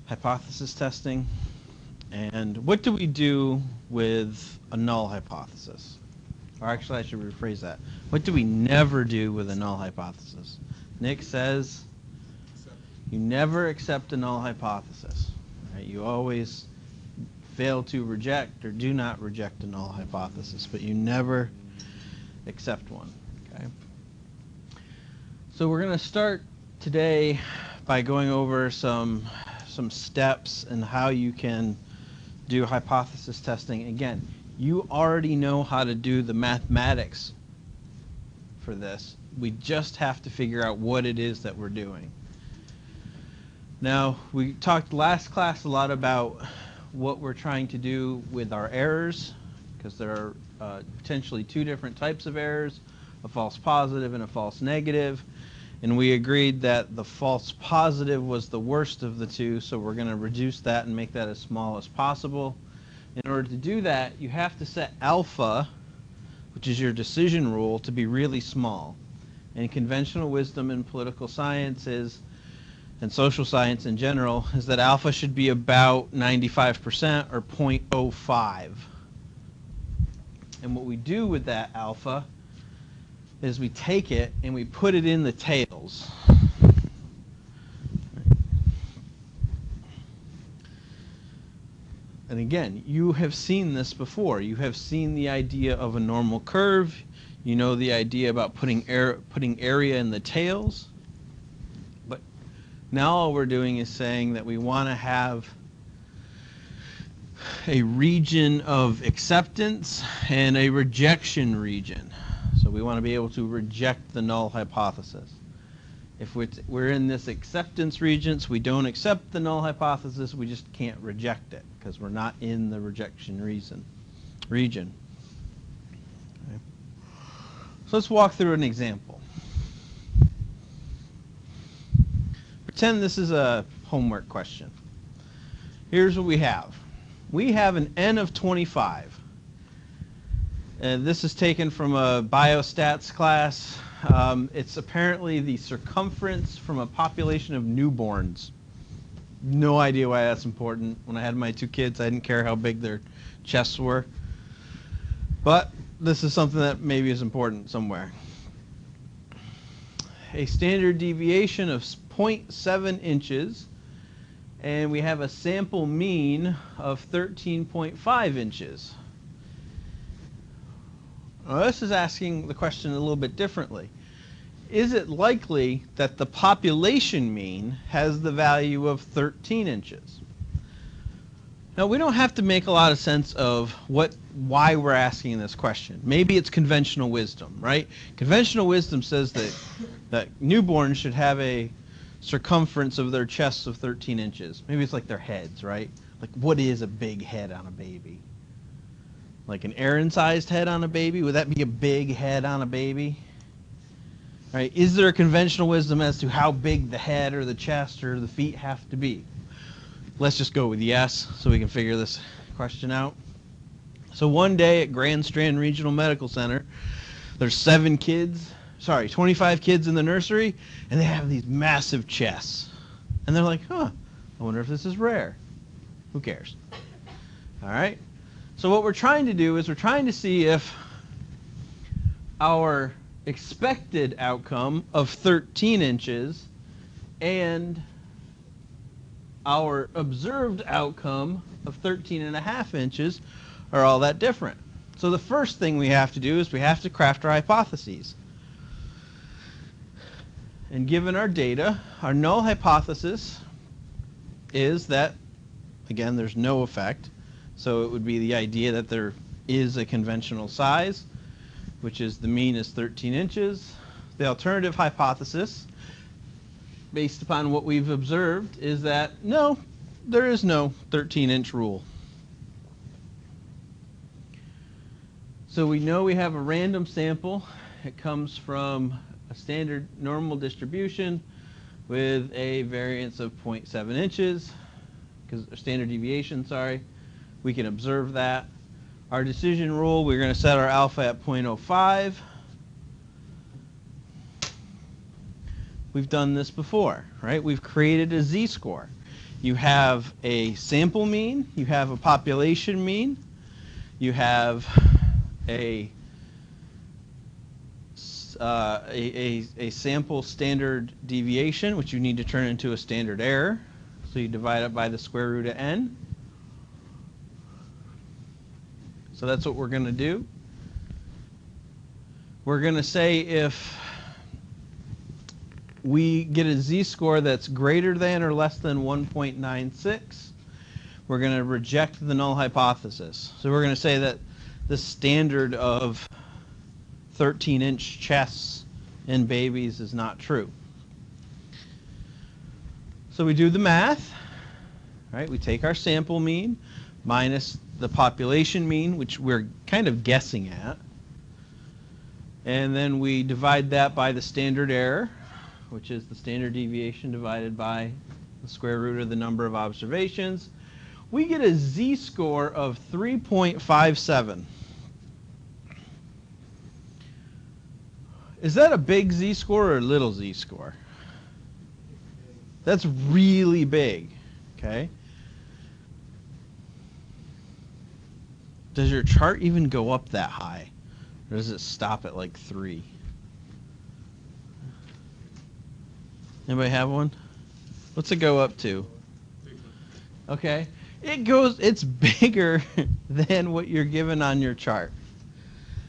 hypothesis testing. And what do we do with a null hypothesis? Or actually, I should rephrase that. What do we never do with a null hypothesis? Nick says you never accept a null hypothesis. Right? You always fail to reject or do not reject a null hypothesis, but you never accept one. Okay. So we're going to start today by going over some steps and how you can do hypothesis testing. Again, you already know how to do the mathematics for this. We just have to figure out what it is that we're doing. Now, we talked last class a lot about what we're trying to do with our errors, because there are potentially two different types of errors, a false positive and a false negative. And we agreed that the false positive was the worst of the two, so we're going to reduce that and make that as small as possible. In order to do that, you have to set alpha, which is your decision rule, to be really small. And conventional wisdom in political science is, and social science in general, is that alpha should be about 95% or 0.05. And what we do with that alpha is we take it and we put it in the tails. And again, you have seen this before. You have seen the idea of a normal curve. You know the idea about putting area in the tails. But now all we're doing is saying that we want to have a region of acceptance and a rejection region. So we want to be able to reject the null hypothesis. If we're in this acceptance region, so we don't accept the null hypothesis, we just can't reject it because we're not in the rejection region. Okay. So let's walk through an example. Pretend this is a homework question. Here's what we have. We have an n of 25. And this is taken from a biostats class. It's apparently the circumference from a population of newborns. No idea why that's important. When I had my two kids, I didn't care how big their chests were. But this is something that maybe is important somewhere. A standard deviation of 0.7 inches, and we have a sample mean of 13.5 inches. Now, this is asking the question a little bit differently. Is it likely that the population mean has the value of 13 inches? Now, we don't have to make a lot of sense of why we're asking this question. Maybe it's conventional wisdom, right? Conventional wisdom says that newborns should have a circumference of their chests of 13 inches. Maybe it's like their heads, right? Like, what is a big head on a baby? Like an Aaron-sized head on a baby? Would that be a big head on a baby? Right? Is there a conventional wisdom as to how big the head or the chest or the feet have to be? Let's just go with yes so we can figure this question out. So one day at Grand Strand Regional Medical Center, there's 25 kids in the nursery, and they have these massive chests. And they're like, I wonder if this is rare. Who cares? All right? So what we're trying to do is we're trying to see if our expected outcome of 13 inches and our observed outcome of 13.5 inches are all that different. So the first thing we have to do is we have to craft our hypotheses. And given our data, our null hypothesis is that, again, there's no effect. So it would be the idea that there is a conventional size, which is the mean is 13 inches. The alternative hypothesis, based upon what we've observed, is that no, there is no 13-inch rule. So we know we have a random sample. It comes from a standard normal distribution with a variance of 0.7 inches, because standard deviation, sorry. We can observe that. Our decision rule, we're going to set our alpha at 0.05. We've done this before, right? We've created a z-score. You have a sample mean, you have a population mean, you have a sample standard deviation, which you need to turn into a standard error. So you divide it by the square root of n. So that's what we're going to do. We're going to say if we get a z-score that's greater than or less than 1.96, we're going to reject the null hypothesis. So we're going to say that the standard of 13-inch chests in babies is not true. So we do the math, right? We take our sample mean minus the population mean, which we're kind of guessing at, and then we divide that by the standard error, which is the standard deviation divided by the square root of the number of observations. We get a z-score of 3.57. Is that a big z-score or a little z-score? That's really big, okay? Does your chart even go up that high? Or does it stop at like 3? Anybody have one? What's it go up to? Okay. It's bigger than what you're given on your chart.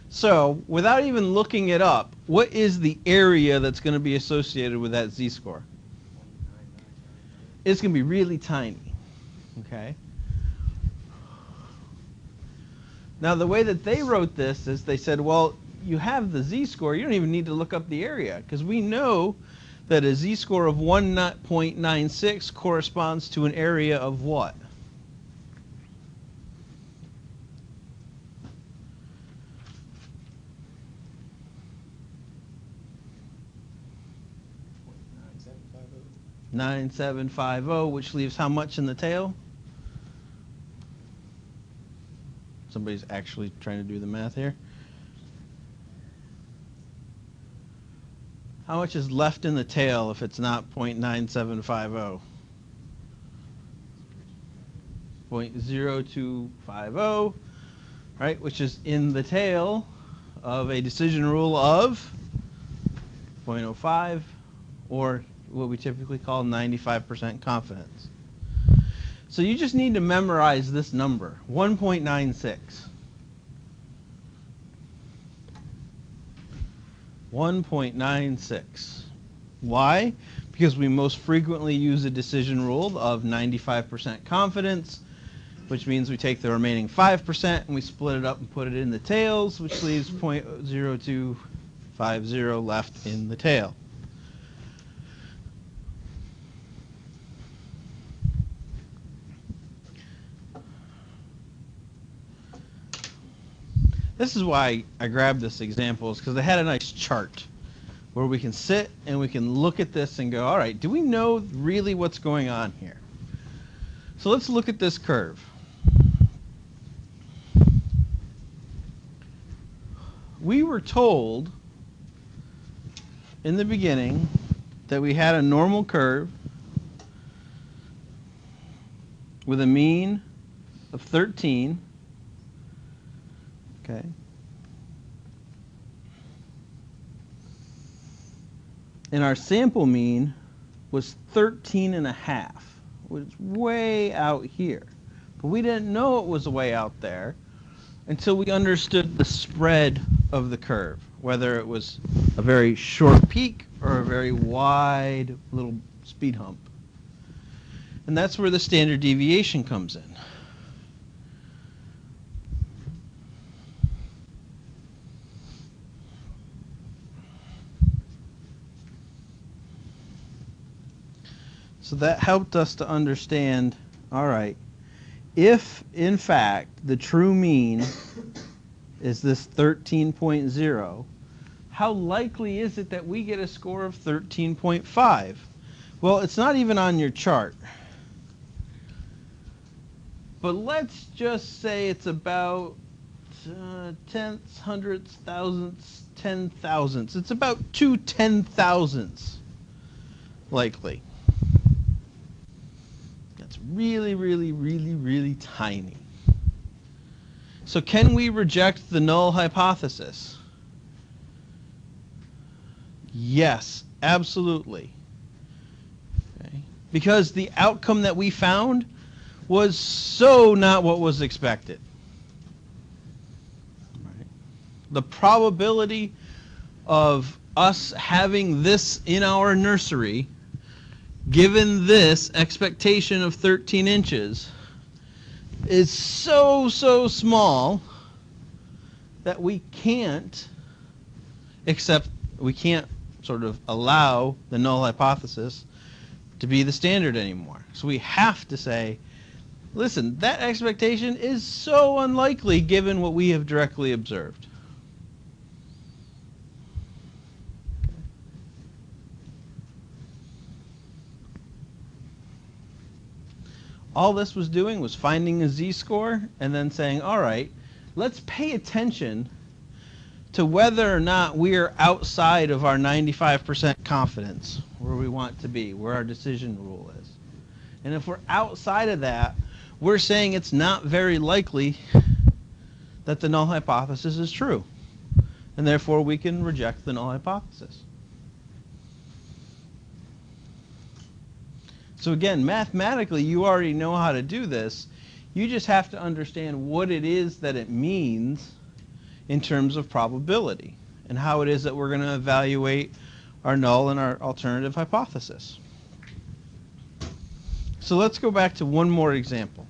So, without even looking it up, what is the area that's going to be associated with that z-score? It's going to be really tiny. Okay? Now, the way that they wrote this is they said, well, you have the z-score, you don't even need to look up the area, because we know that a z-score of 1.96 corresponds to an area of what? .9750, which leaves how much in the tail? Somebody's actually trying to do the math here. How much is left in the tail if it's not .9750? 0.0250, right, which is in the tail of a decision rule of 0.05, or what we typically call 95% confidence. So you just need to memorize this number, 1.96. 1.96. Why? Because we most frequently use a decision rule of 95% confidence, which means we take the remaining 5% and we split it up and put it in the tails, which leaves 0.0250 left in the tail. This is why I grabbed this example, is because they had a nice chart where we can sit and we can look at this and go, all right, do we know really what's going on here? So let's look at this curve. We were told in the beginning that we had a normal curve with a mean of 13. Okay. And our sample mean was 13.5, which is way out here. But we didn't know it was way out there until we understood the spread of the curve, whether it was a very short peak or a very wide little speed hump. And that's where the standard deviation comes in. So that helped us to understand, all right, if in fact the true mean is this 13.0, how likely is it that we get a score of 13.5? Well, it's not even on your chart. But let's just say it's about tenths, hundredths, thousandths, 10,000ths. It's about 2 10,000ths likely. That's It's really, really, really, really tiny. So can we reject the null hypothesis? Yes, absolutely. Okay. Because the outcome that we found was so not what was expected. Right. The probability of us having this in our nursery, given this expectation of 13 inches, is so small that we can't sort of allow the null hypothesis to be the standard anymore. So we have to say, listen, that expectation is so unlikely given what we have directly observed. All this was doing was finding a z-score and then saying, all right, let's pay attention to whether or not we're outside of our 95% confidence, where we want to be, where our decision rule is. And if we're outside of that, we're saying it's not very likely that the null hypothesis is true. And therefore, we can reject the null hypothesis. So again, mathematically, you already know how to do this. You just have to understand what it is that it means in terms of probability and how it is that we're going to evaluate our null and our alternative hypothesis. So let's go back to one more example.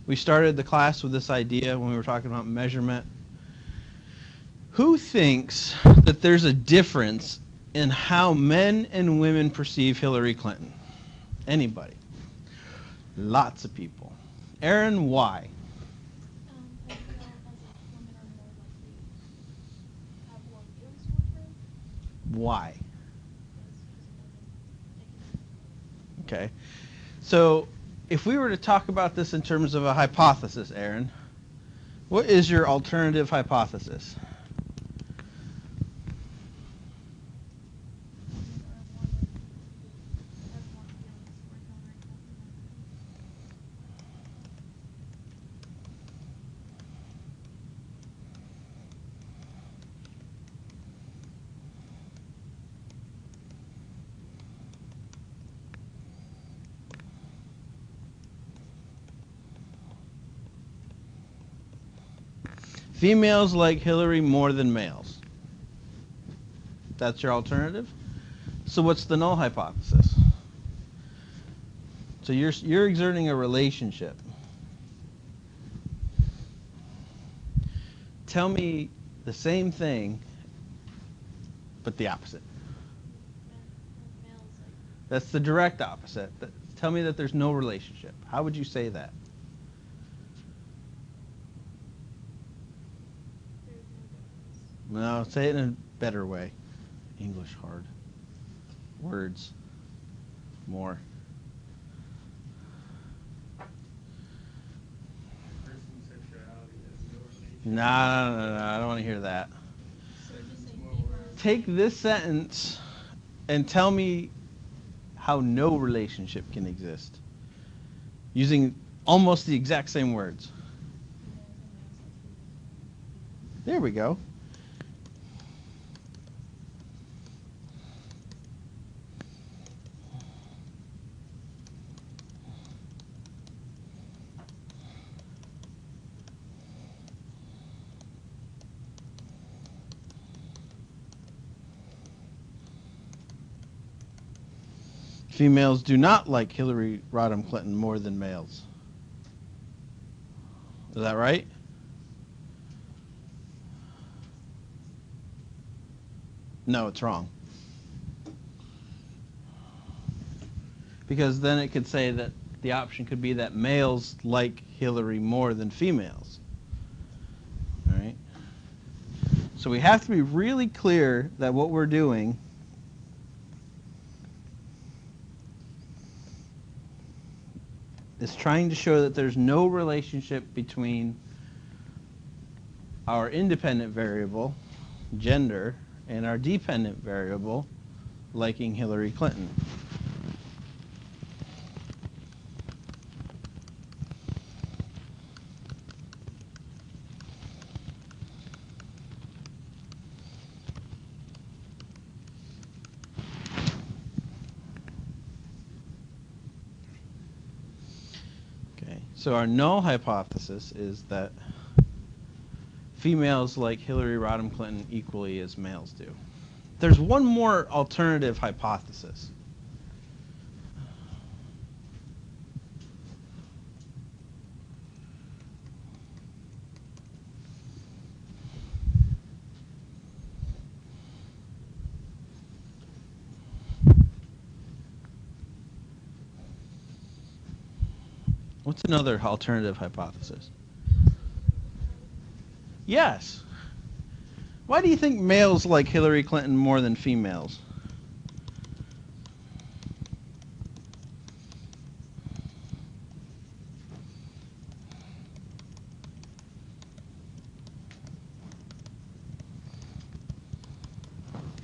We started the class with this idea when we were talking about measurement. Who thinks that there's a difference in how men and women perceive Hillary Clinton? Anybody? Lots of people. Aaron, why? I feel as if women are more likely to have more feelings toward her. Why? Because Okay. So if we were to talk about this in terms of a hypothesis, Aaron, what is your alternative hypothesis? Females like Hillary more than males. That's your alternative? So what's the null hypothesis? So you're exerting a relationship. Tell me the same thing, but the opposite. That's the direct opposite. Tell me that there's no relationship. How would you say that? No, say it in a better way. English hard. Words. More. No, I don't want to hear that. Take this sentence and tell me how no relationship can exist. Using almost the exact same words. There we go. Females do not like Hillary Rodham Clinton more than males. Is that right? No, it's wrong. Because then it could say that the option could be that males like Hillary more than females. All right? So we have to be really clear that what we're doing is trying to show that there's no relationship between our independent variable, gender, and our dependent variable, liking Hillary Clinton. So our null hypothesis is that females like Hillary Rodham Clinton equally as males do. There's one more alternative hypothesis. What's another alternative hypothesis? Yes. Why do you think males like Hillary Clinton more than females?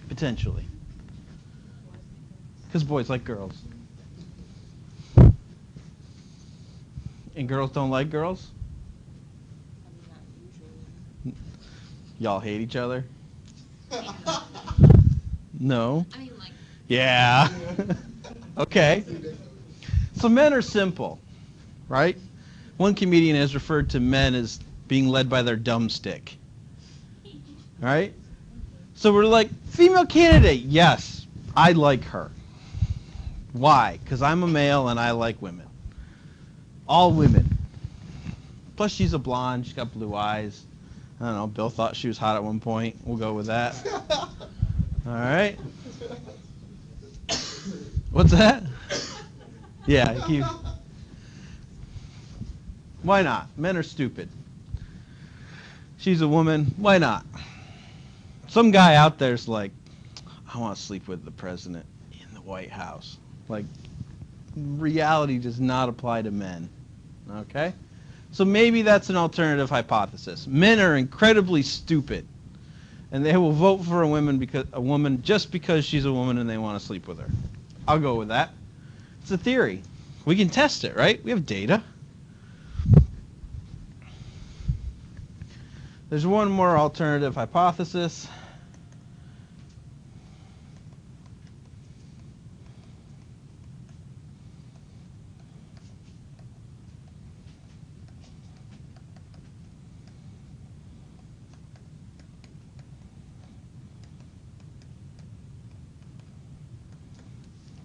Potentially. Because boys like girls. And girls don't like girls? Not usually. Y'all hate each other? No? I mean, like, Yeah. Okay. So men are simple, right? One comedian has referred to men as being led by their dumb stick. Right? So we're like, female candidate, yes, I like her. Why? Because I'm a male and I like women. All women. Plus she's a blonde, she's got blue eyes. I don't know, Bill thought she was hot at one point. We'll go with that. All right. What's that? Yeah, why not? Men are stupid. She's a woman, why not? Some guy out there's like, I want to sleep with the president in the White House. Like, reality does not apply to men. Okay? So maybe that's an alternative hypothesis. Men are incredibly stupid, and they will vote for a woman just because she's a woman and they want to sleep with her. I'll go with that. It's a theory. We can test it, right? We have data. There's one more alternative hypothesis.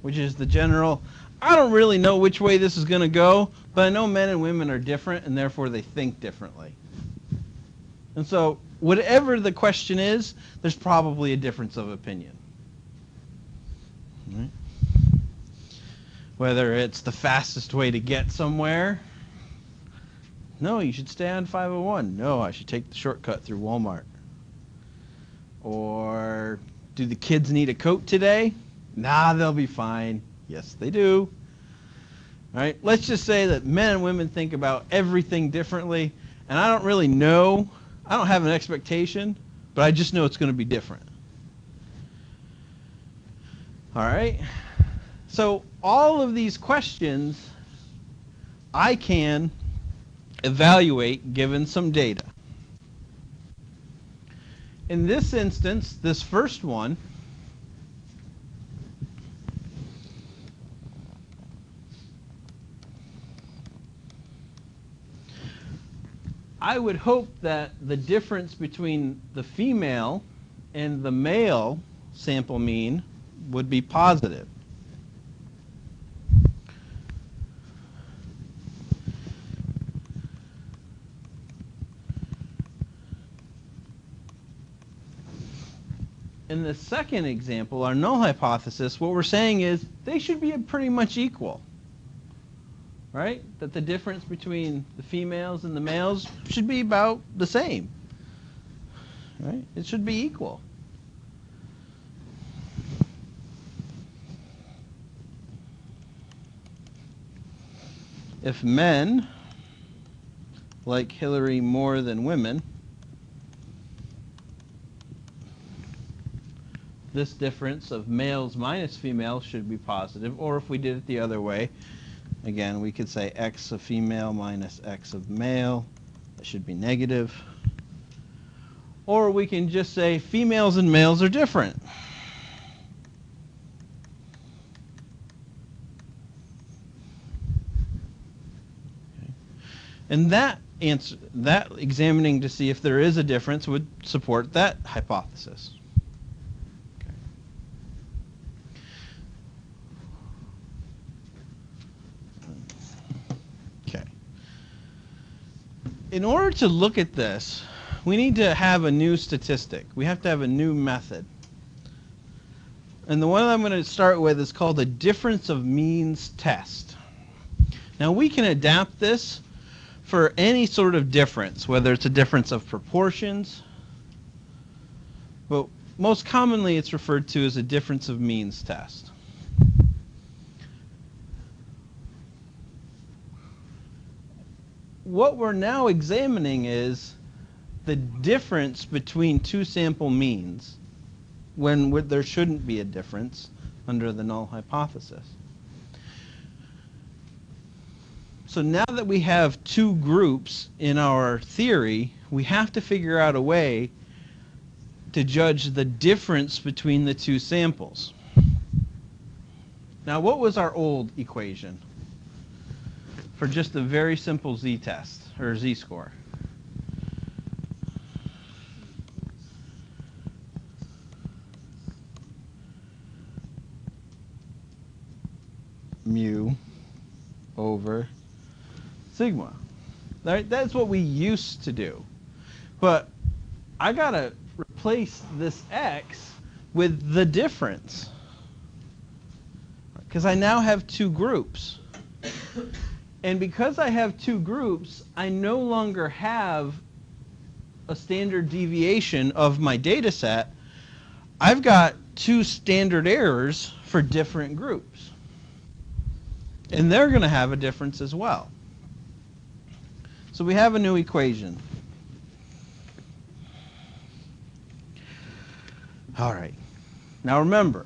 Which is the general, I don't really know which way this is going to go, but I know men and women are different, and therefore they think differently. And so, whatever the question is, there's probably a difference of opinion. Right? Whether it's the fastest way to get somewhere. No, you should stay on 501. No, I should take the shortcut through Walmart. Or, do the kids need a coat today? Nah, they'll be fine. Yes, they do. All right, let's just say that men and women think about everything differently, and I don't really know. I don't have an expectation, but I just know it's going to be different. All right? So all of these questions I can evaluate given some data. In this instance, this first one, I would hope that the difference between the female and the male sample mean would be positive. In the second example, our null hypothesis, what we're saying is they should be pretty much equal. Right? That the difference between the females and the males should be about the same. Right? It should be equal. If men like Hillary more than women, this difference of males minus females should be positive, or if we did it the other way, again, we could say x of female minus x of male. That should be negative. Or we can just say females and males are different. Okay. And that examining to see if there is a difference would support that hypothesis. Okay. In order to look at this, we need to have a new statistic. We have to have a new method. And the one I'm going to start with is called the difference of means test. Now we can adapt this for any sort of difference, whether it's a difference of proportions, but most commonly it's referred to as a difference of means test. What we're now examining is the difference between two sample means when there shouldn't be a difference under the null hypothesis. So now that we have two groups in our theory, we have to figure out a way to judge the difference between the two samples. Now, what was our old equation for just a very simple z-test, or z-score? Mu over sigma. Right? That's what we used to do. But I got to replace this x with the difference, because I now have two groups. And because I have two groups, I no longer have a standard deviation of my data set. I've got two standard errors for different groups. And they're going to have a difference as well. So we have a new equation. All right. Now remember,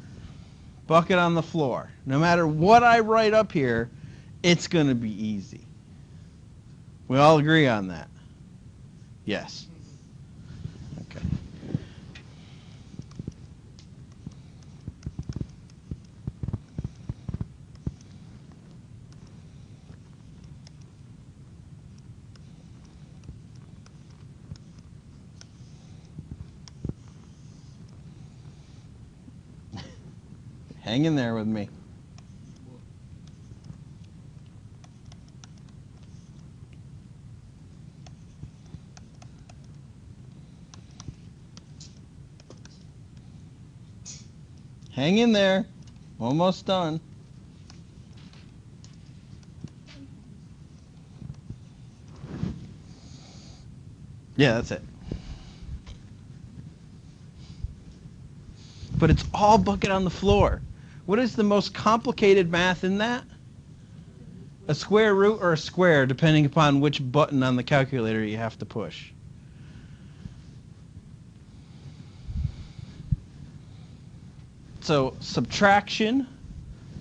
bucket on the floor. No matter what I write up here, it's going to be easy. We all agree on that? Yes. Okay. Hang in there with me. Hang in there. Almost done. Yeah, that's it. But it's all bucket on the floor. What is the most complicated math in that? A square root or a square, depending upon which button on the calculator you have to push. So subtraction,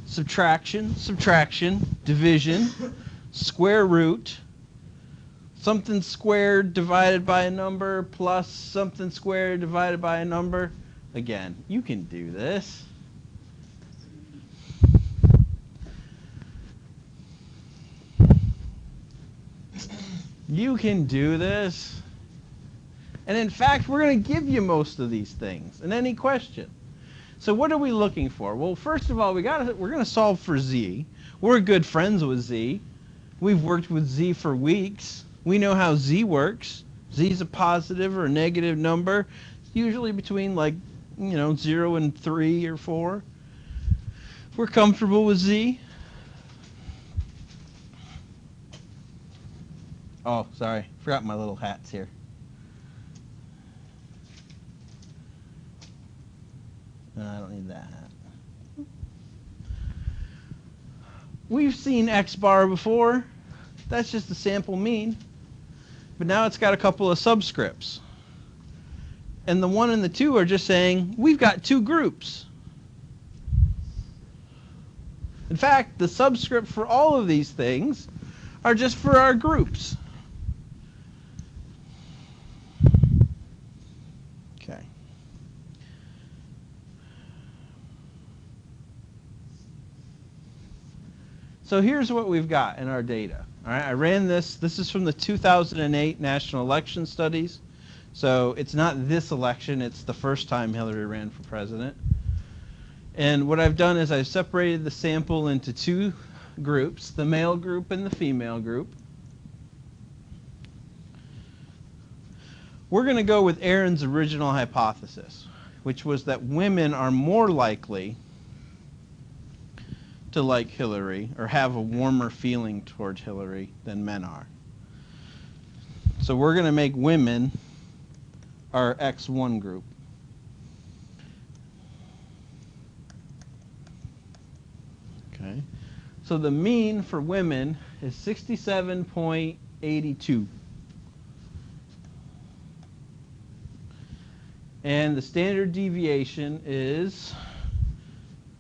subtraction, subtraction, division, square root, something squared divided by a number plus something squared divided by a number. Again, you can do this. You can do this. And in fact, we're going to give you most of these things in any question. So what are we looking for? Well, first of all, we're going to solve for z. We're good friends with z. We've worked with z for weeks. We know how z works. Z is a positive or a negative number, usually between 0 and 3 or 4. We're comfortable with z. Oh, sorry. Forgot my little hats here. No, I don't need that hat. We've seen x bar before. That's just the sample mean. But now it's got a couple of subscripts. And the 1 and the 2 are just saying, we've got two groups. In fact, the subscript for all of these things are just for our groups. Okay. So here's what we've got in our data. All right, I ran this. This is from the 2008 National Election Studies. So it's not this election, it's the first time Hillary ran for president. And what I've done is I've separated the sample into two groups, the male group and the female group. We're going to go with Aaron's original hypothesis, which was that women are more likely to like Hillary or have a warmer feeling towards Hillary than men are. So we're going to make women our X1 group. Okay. So the mean for women is 67.82. And the standard deviation is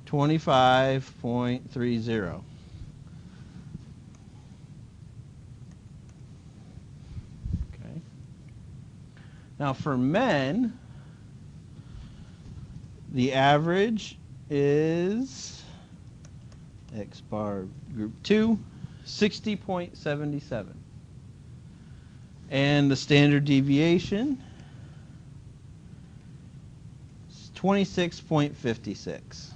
25.30. Okay. Now for men, the average is X bar group 2, 60.77. And the standard deviation is 26.56.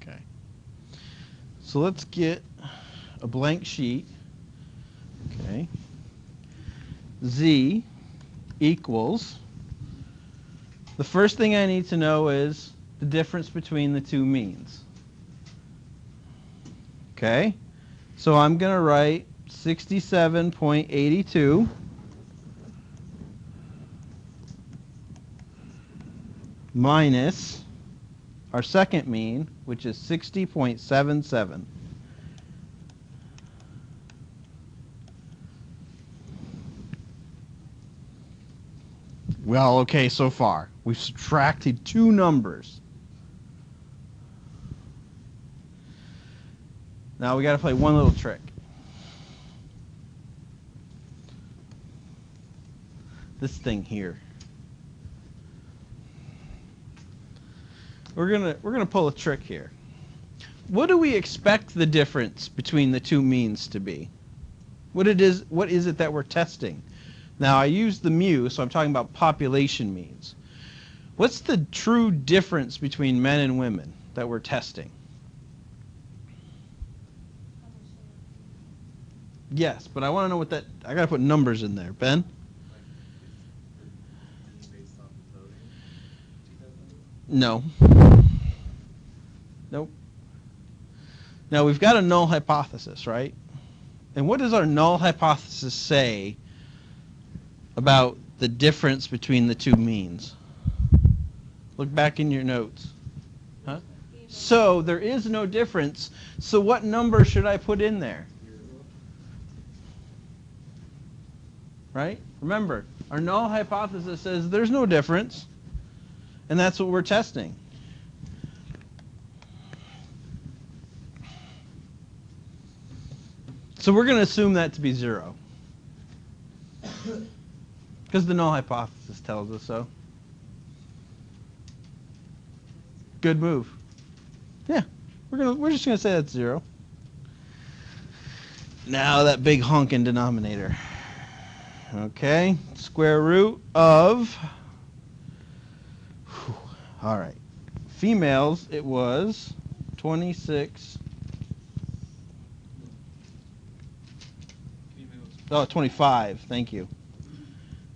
Okay. So let's get a blank sheet. Okay. Z equals, the first thing I need to know is the difference between the two means. Okay, so I'm going to write 67.82 minus our second mean, which is 60.77. Well, okay, so far. We've subtracted two numbers. Now we got to play one little trick. This thing here. We're gonna pull a trick here. What do we expect the difference between the two means to be? What is it that we're testing? Now I use the mu, so I'm talking about population means. What's the true difference between men and women that we're testing? Yes, but I want to know what that, I got to put numbers in there. Ben? No. Nope. Now we've got a null hypothesis, right? And what does our null hypothesis say about the difference between the two means? Look back in your notes. Huh? So there is no difference. So what number should I put in there? Right? Remember, our null hypothesis says there's no difference. And that's what we're testing. So we're going to assume that to be 0. Because the null hypothesis tells us so. Good move. Yeah, we're just going to say that's 0. Now that big honking denominator. Okay, square root of, all right, females, it was 26, oh, 25, thank you.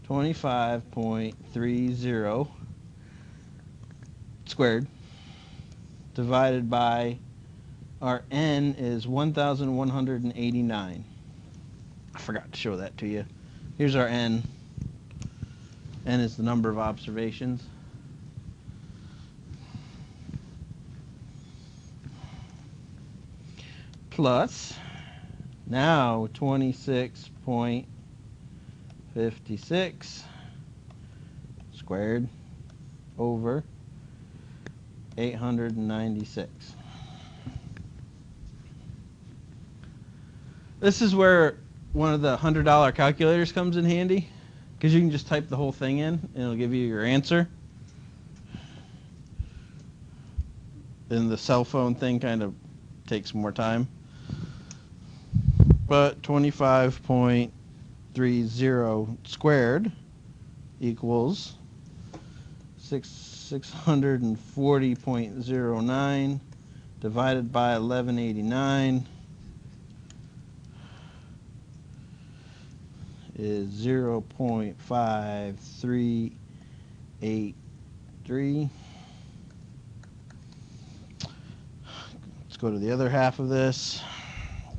25.30 squared divided by our n is 1,189. I forgot to show that to you. Here's our n. N is the number of observations. Plus, now 26.56 squared over 896. This is where one of the $100 calculators comes in handy, because you can just type the whole thing in and it'll give you your answer. And the cell phone thing kind of take some more time. But 25.30 squared equals 640.09 divided by 1189 is 0.5383. Let's go to the other half of this.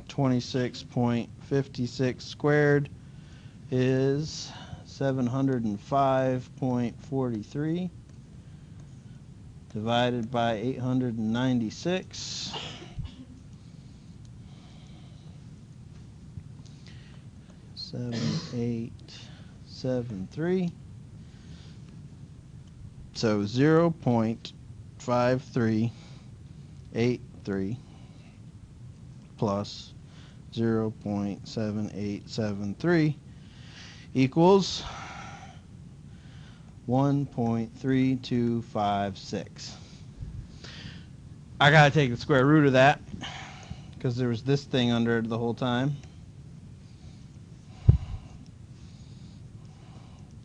26.56 squared is 705.43 divided by 896. 7873. So 0.5383 plus 0.7873 equals 1.3256. I gotta take the square root of that because there was this thing under it the whole time.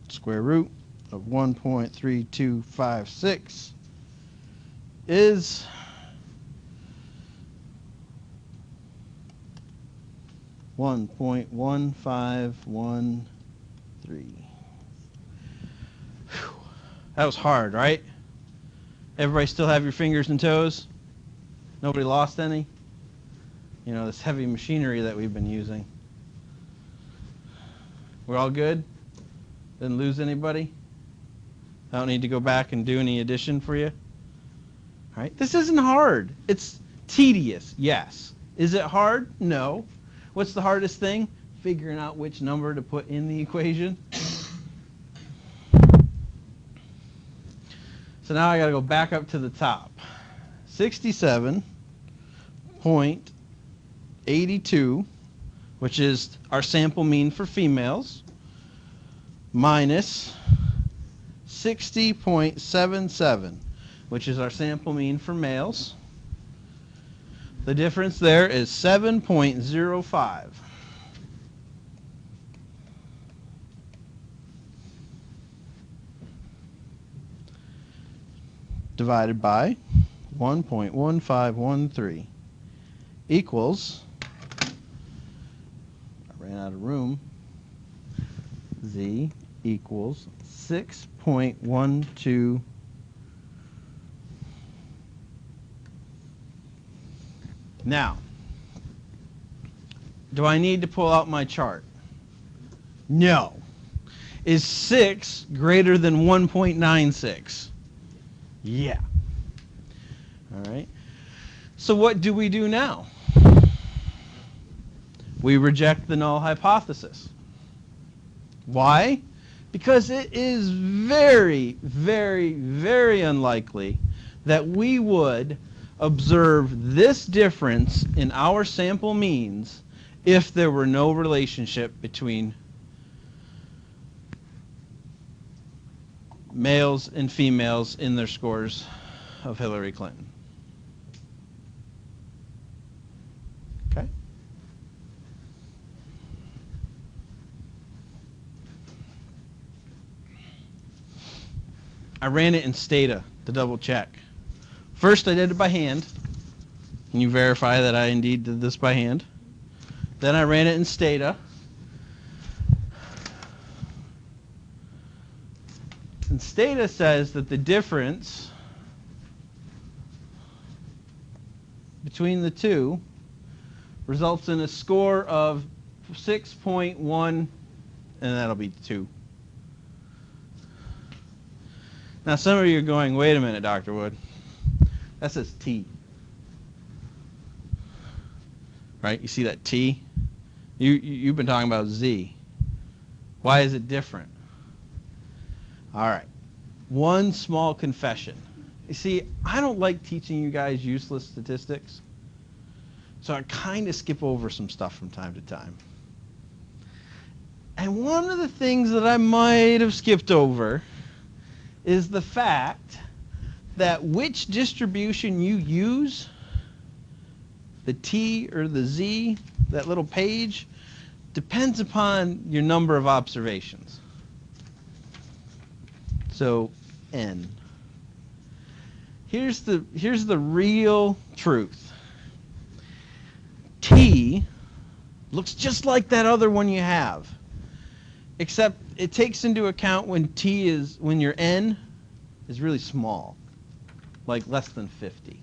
Square root of 1.3256 is 1.1513. That was hard, right? Everybody still have your fingers and toes? Nobody lost any? You know, this heavy machinery that we've been using. We're all good? Didn't lose anybody? I don't need to go back and do any addition for you? All right? This isn't hard. It's tedious, yes. Is it hard? No. What's the hardest thing? Figuring out which number to put in the equation. So now I got to go back up to the top. 67.82, which is our sample mean for females, minus 60.77, which is our sample mean for males. The difference there is 7.05. Divided by 1.1513 equals, I ran out of room, Z equals 6.12. Now, do I need to pull out my chart? No. Is 6 greater than 1.96? Yeah. All right. So what do we do now? We reject the null hypothesis. Why? Because it is very, very, very unlikely that we would observe this difference in our sample means if there were no relationship between males and females in their scores of Hillary Clinton. Okay? I ran it in Stata to double check. First I did it by hand. Can you verify that I indeed did this by hand? Then I ran it in Stata. And Stata says that the difference between the two results in a score of 6.1, and that'll be 2. Now some of you are going, wait a minute, Dr. Wood. That says T. Right? You see that T? You've been talking about Z. Why is it different? All right. One small confession. You see, I don't like teaching you guys useless statistics, so I kind of skip over some stuff from time to time. And one of the things that I might have skipped over is the fact that which distribution you use the T or the Z, that little page, depends upon your number of observations. So N. Here's the real truth. T looks just like that other one you have, except it takes into account when your N is really small, like less than 50.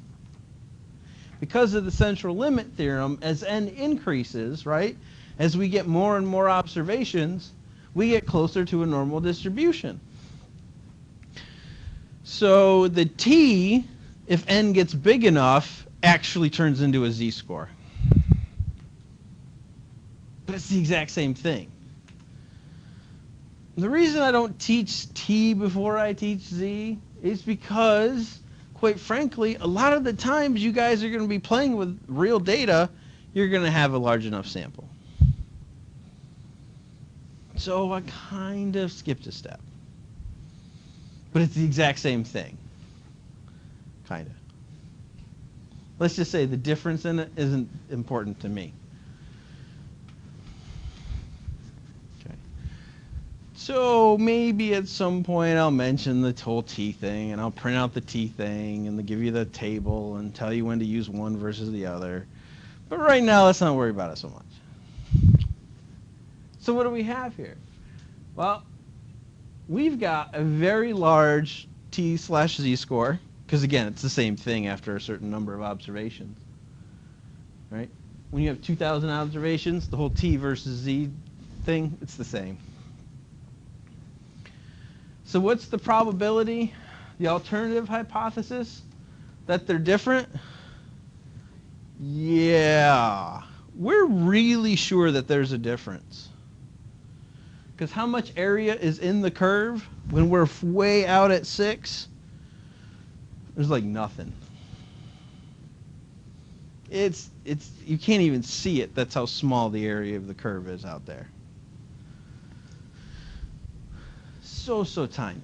Because of the central limit theorem, as N increases, right, as we get more and more observations, we get closer to a normal distribution. So the T, if N gets big enough, actually turns into a Z-score. But it's the exact same thing. The reason I don't teach T before I teach Z is because, quite frankly, a lot of the times you guys are going to be playing with real data, you're going to have a large enough sample. So I kind of skipped a step. But it's the exact same thing. Kind of. Let's just say the difference in it isn't important to me. Okay. So maybe at some point I'll mention the whole T thing, and I'll print out the T thing, and give you the table, and tell you when to use one versus the other. But right now, let's not worry about it so much. So what do we have here? Well, we've got a very large T/Z score, because again, it's the same thing after a certain number of observations, right? When you have 2,000 observations, the whole T versus Z thing, it's the same. So what's the probability, the alternative hypothesis, that they're different? Yeah, we're really sure that there's a difference. Because how much area is in the curve when we're way out at 6? There's like nothing. You can't even see it. That's how small the area of the curve is out there. So tiny.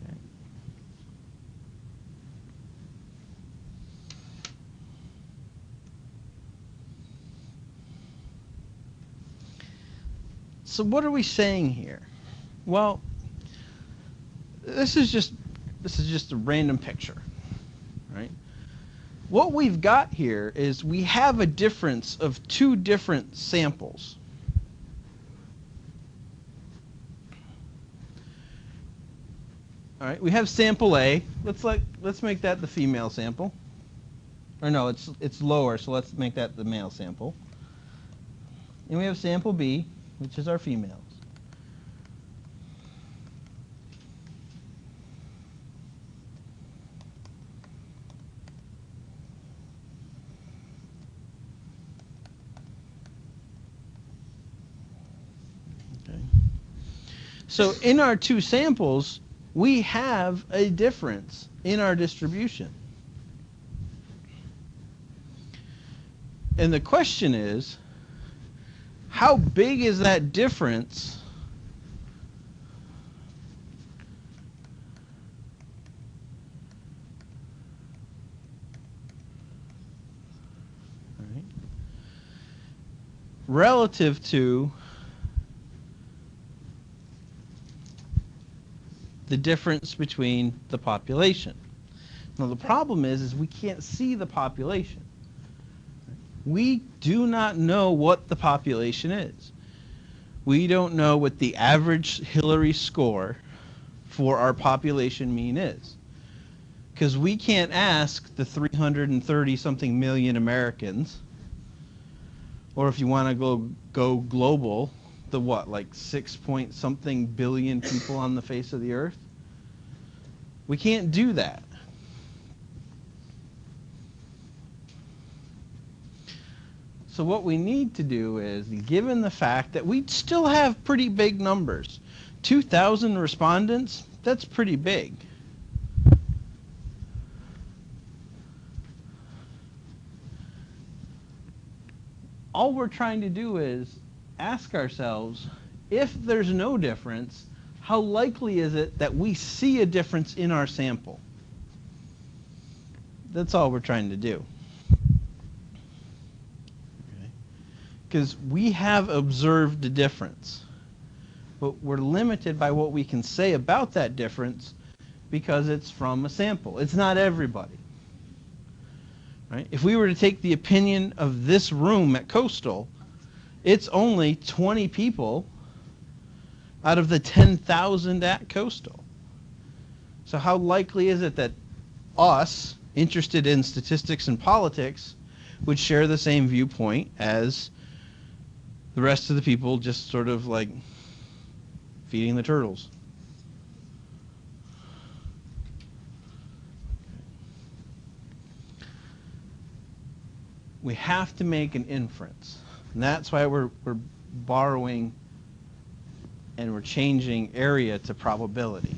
Okay. So what are we saying here? Well, this is just a random picture, right? What we've got here is we have a difference of two different samples. All right, we have sample A. Let's make that the female sample. Or no, it's lower, so let's make that the male sample. And we have sample B, which is our females. Okay. So in our two samples, we have a difference in our distribution. And the question is, how big is that difference relative to the difference between the population? Now the problem is we can't see the population. We do not know what the population is. We don't know what the average Hillary score for our population mean is. Because we can't ask the 330 something million Americans, or if you want to go global, the what, like 6 point something billion people on the face of the earth? We can't do that. So what we need to do is, given the fact that we still have pretty big numbers, 2,000 respondents, that's pretty big. All we're trying to do is ask ourselves, if there's no difference, how likely is it that we see a difference in our sample? That's all we're trying to do. Because we have observed a difference, but we're limited by what we can say about that difference because it's from a sample. It's not everybody. Right? If we were to take the opinion of this room at Coastal, it's only 20 people out of the 10,000 at Coastal. So how likely is it that us, interested in statistics and politics, would share the same viewpoint as the rest of the people just sort of like feeding the turtles? We have to make an inference. And that's why we're borrowing and we're changing area to probability.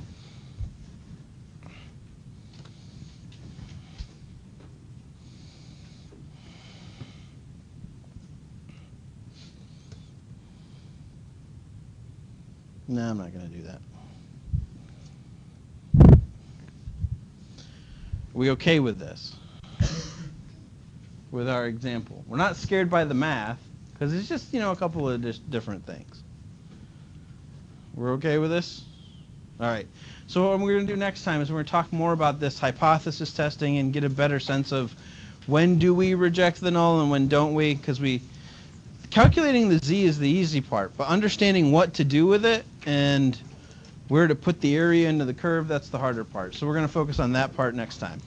No, I'm not going to do that. Are we okay with this? With our example? We're not scared by the math, because it's just, a couple of different things. We're okay with this? All right. So what we're going to do next time is we're going to talk more about this hypothesis testing and get a better sense of when do we reject the null and when don't we, because calculating the z is the easy part, but understanding what to do with it and where to put the area into the curve, that's the harder part. So we're going to focus on that part next time.